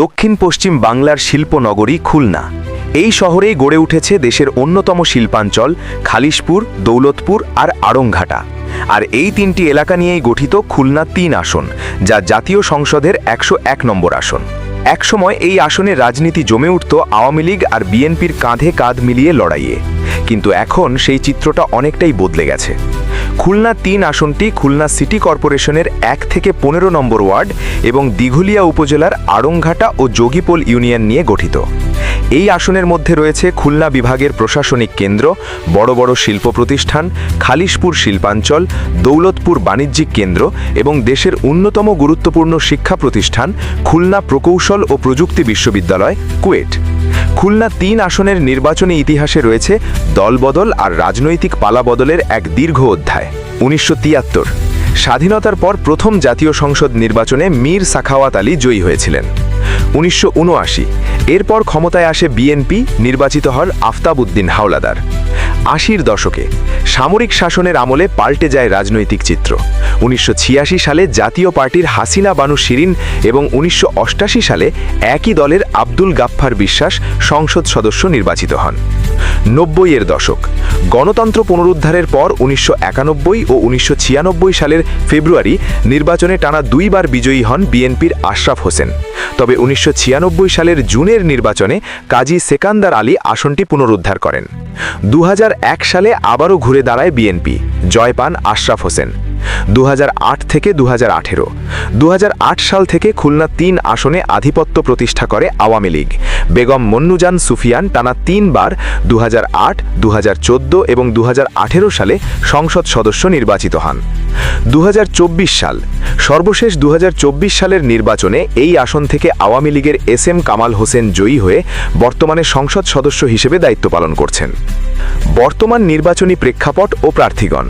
দক্ষিণ পশ্চিম বাংলার শিল্পনগরী খুলনা। এই শহরেই গড়ে উঠেছে দেশের অন্যতম শিল্পাঞ্চল খালিশপুর, দৌলতপুর আর আড়ংঘাটা। আর এই তিনটি এলাকা নিয়েই গঠিত খুলনা ৩ আসন, যা জাতীয় সংসদের ১০১ নম্বর আসন। একসময় এই আসনে রাজনীতি জমে উঠত আওয়ামী লীগ আর বিএনপির কাঁধে কাঁধ মিলিয়ে লড়াইয়ে, কিন্তু এখন সেই চিত্রটা অনেকটাই বদলে গেছে। খুলনা ৩ আসনটি খুলনা সিটি কর্পোরেশনের ১ থেকে ১৫ নম্বর ওয়ার্ড এবং দিঘুলিয়া উপজেলার আড়ংঘাটা ও যোগীপোল ইউনিয়ন নিয়ে গঠিত। এই আসনের মধ্যে রয়েছে খুলনা বিভাগের প্রশাসনিক কেন্দ্র, বড় বড় শিল্প প্রতিষ্ঠান, খালিশপুর শিল্পাঞ্চল, দৌলতপুর বাণিজ্যিক কেন্দ্র এবং দেশের অন্যতম গুরুত্বপূর্ণ শিক্ষা প্রতিষ্ঠান খুলনা প্রকৌশল ও প্রযুক্তি বিশ্ববিদ্যালয়, কুয়েট। খুলনা ৩ আসনের নির্বাচনী ইতিহাসে রয়েছে দলবদল আর রাজনৈতিক পালাবদলের এক দীর্ঘ অধ্যায়। ১৯৭৩ স্বাধীনতার পর প্রথম জাতীয় সংসদ নির্বাচনে মীর সাখাওয়াত আলী জয়ী হয়েছিলেন। ১৯৭৯ এরপর ক্ষমতায় আসে বিএনপি, নির্বাচিত হন আফতাব উদ্দিন হাওলাদার। ৮০-র দশকে সামরিক শাসনের আমলে পাল্টে যায় রাজনৈতিক চিত্র। ১৯৮৬ সালে জাতীয় পার্টির হাসিনা বানু শিরিন এবং ১৯৮৮ সালে একই দলের আব্দুল গাফফার বিশ্বাস সংসদ সদস্য নির্বাচিত হন। ৯০-এর দশক গণতন্ত্র পুনরুদ্ধারের পর ১৯৯১ ও ১৯৯৬ সালের ফেব্রুয়ারি নির্বাচনে টানা ২ বার বিজয়ী হন বিএনপির আশরাফ হোসেন। তবে ১৯৯৬ সালের জুনের নির্বাচনে কাজী সেকান্দার আলী আসনটি পুনরুদ্ধার করেন। ২০০১ সালে আবারও ঘুরে দাঁড়ায় বিএনপি, জয় পান আশরাফ হোসেন। ২০০৮ থেকে ২০১৮ ২০০৮ সাল থেকে খুলনা ৩ আসনে আধিপত্য প্রতিষ্ঠা করে আওয়ামী লীগ। বেগম মন্নুজান সুফিয়ান টানা ৩ বার ২০০৮, ২০১৪ এবং ২০১৮ সালে সংসদ সদস্য নির্বাচিত হন। ২০২৪ সাল সর্বশেষ ২০২৪ সালের নির্বাচনে এই আসন থেকে আওয়ামী লীগের এস.এম. কামাল হোসেন জয়ী হয়ে বর্তমানে সংসদ সদস্য হিসেবে দায়িত্ব পালন করছেন। বর্তমান নির্বাচনী প্রেক্ষাপট ও প্রার্থীগণ।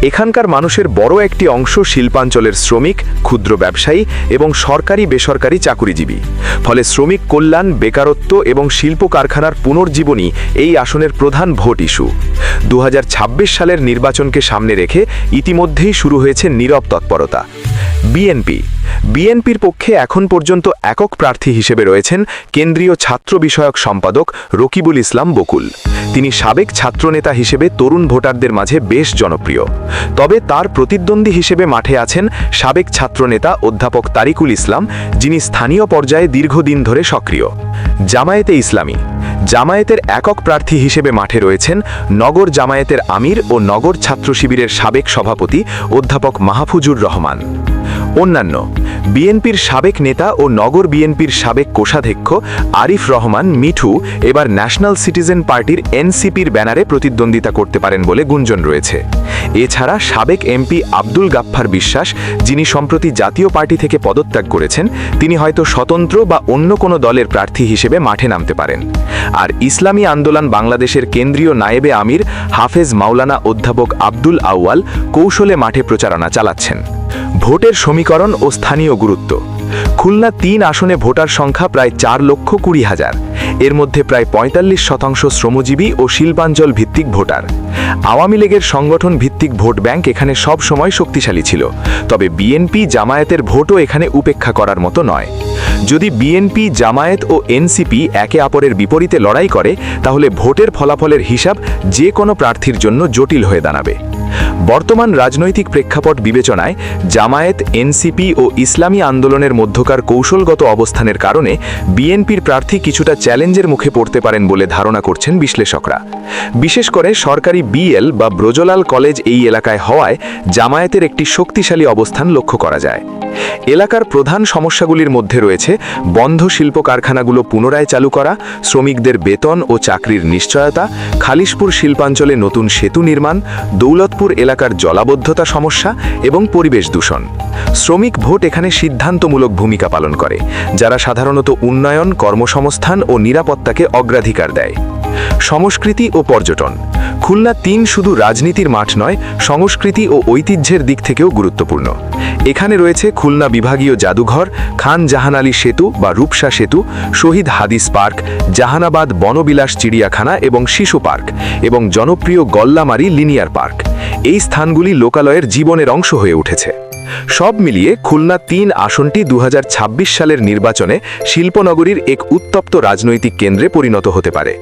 এখানকার মানুষের বড় একটি অংশ শিল্পাঞ্চলের শ্রমিক, ক্ষুদ্র ব্যবসায়ী এবং সরকারি বেসরকারি চাকুরিজীবী। ফলে শ্রমিক কল্যাণ, বেকারত্ব এবং শিল্প কারখানার পুনর্জীবনী এই আসনের প্রধান ভোট ইস্যু। ২০২৬ সালের নির্বাচনকে সামনে রেখে ইতিমধ্যেই শুরু হয়েছে নীরব তৎপরতা। বিএনপির পক্ষে এখন পর্যন্ত একক প্রার্থী হিসেবে রয়েছেন কেন্দ্রীয় ছাত্র বিষয়ক সম্পাদক রকিবুল ইসলাম বকুল। তিনি সাবেক ছাত্রনেতা হিসেবে তরুণ ভোটারদের মাঝে বেশ জনপ্রিয়। তবে তার প্রতিদ্বন্দ্বী হিসেবে মাঠে আছেন সাবেক ছাত্রনেতা অধ্যাপক তারিকুল ইসলাম, যিনি স্থানীয় পর্যায়ে দীর্ঘদিন ধরে সক্রিয়। জামায়াতে ইসলামী। জামায়াতের একক প্রার্থী হিসেবে মাঠে রয়েছেন নগর জামায়াতের আমির ও নগর ছাত্র শিবিরের সাবেক সভাপতি অধ্যাপক মাহফুজুর রহমান। অন্যান্য বিএনপির সাবেক নেতা ও নগর বিএনপির সাবেক কোষাধ্যক্ষ আরিফ রহমান মিঠু এবার ন্যাশনাল সিটিজেন পার্টির এনসিপির ব্যানারে প্রতিদ্বন্দ্বিতা করতে পারেন বলে গুঞ্জন রয়েছে। এছাড়া সাবেক এমপি আব্দুল গাফফার বিশ্বাস, যিনি সম্প্রতি জাতীয় পার্টি থেকে পদত্যাগ করেছেন, তিনি হয়তো স্বতন্ত্র বা অন্য কোনো দলের প্রার্থী হিসেবে মাঠে নামতে পারেন। আর ইসলামী আন্দোলন বাংলাদেশের কেন্দ্রীয় নায়েবে আমির হাফেজ মাওলানা অধ্যাপক আব্দুল আউয়াল কৌশলে মাঠে প্রচারণা চালাচ্ছেন। ভোটের সমীকরণ ও স্থানীয় গুরুত্ব। খুলনা ৩ আসনে ভোটার সংখ্যা প্রায় ৪,২০,০০০। এর মধ্যে প্রায় ৪৫% শ্রমজীবী ও শিল্পাঞ্চল ভিত্তিক ভোটার। আওয়ামী লীগের সংগঠন ভিত্তিক ভোট ব্যাংক এখানে সব সময় শক্তিশালী ছিল, তবে বিএনপি জামায়াতের ভোটও এখানে উপেক্ষা করার মতো নয়। যদি বিএনপি, জামায়াত ও এনসিপি একে অপরের বিপরীতে লড়াই করে, তাহলে ভোটের ফলাফলের হিসাব যে কোনো প্রার্থীর জন্য জটিল হয়ে দাঁড়াবে। বর্তমান রাজনৈতিক প্রেক্ষাপট বিবেচনায় জামায়াত, এনসিপি ও ইসলামী আন্দোলনের মধ্যকার কৌশলগত অবস্থানের কারণে বিএনপির প্রার্থী কিছুটা চ্যালেঞ্জের মুখে পড়তে পারেন বলে ধারণা করছেন বিশ্লেষকরা। বিশেষ করে সরকারি বিএল বা ব্রজলাল কলেজ এই এলাকায় হওয়ায় জামায়াতের একটি শক্তিশালী অবস্থান লক্ষ্য করা যায়। এলাকার প্রধান সমস্যাগুলির মধ্যে রয়েছে বন্ধ শিল্প কারখানাগুলো পুনরায় চালু করা, শ্রমিকদের বেতন ও চাকরির নিশ্চয়তা, খালিশপুর শিল্পাঞ্চলে নতুন সেতু নির্মাণ, দৌলতপুর এলাকার জলাবদ্ধতা সমস্যা এবং পরিবেশ দূষণ। শ্রমিক ভোট এখানে সিদ্ধান্তমূলক ভূমিকা পালন করে, যারা সাধারণত উন্নয়ন, কর্মসংস্থান ও নিরাপত্তাকে অগ্রাধিকার দেয়। সংস্কৃতি ও পর্যটন। খুলনা ৩ শুধু রাজনীতির মাঠ নয়, সংস্কৃতি ও ঐতিহ্যের দিক থেকেও গুরুত্বপূর্ণ। এখানে রয়েছে খুলনা বিভাগীয় জাদুঘর, খান জাহান আলী সেতু বা রূপসা সেতু, শহীদ হাদিস পার্ক, জাহানাবাদ বনবিলাস চিড়িয়াখানা এবং শিশু পার্ক, এবং জনপ্রিয় গল্লামারি লিনিয়ার পার্ক। এই স্থানগুলি লোকালয়ের জীবনের অংশ হয়ে উঠেছে। সব মিলিয়ে খুলনা ৩ আসনটি ২০২৬ সালের নির্বাচনে শিল্পনগরীর এক উত্তপ্ত রাজনৈতিক কেন্দ্রে পরিণত হতে পারে।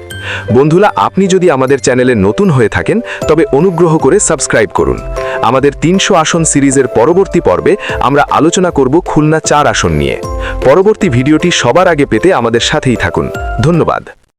বন্ধুরা, আপনি যদি আমাদের চ্যানেলে নতুন হয়ে থাকেন তবে অনুগ্রহ করে সাবস্ক্রাইব করুন। আমাদের ৩০০ আসন সিরিজের পরবর্তী পর্বে আমরা আলোচনা করব খুলনা ৪ আসন নিয়ে। পরবর্তী ভিডিওটি সবার আগে পেতে আমাদের সাথেই থাকুন। ধন্যবাদ।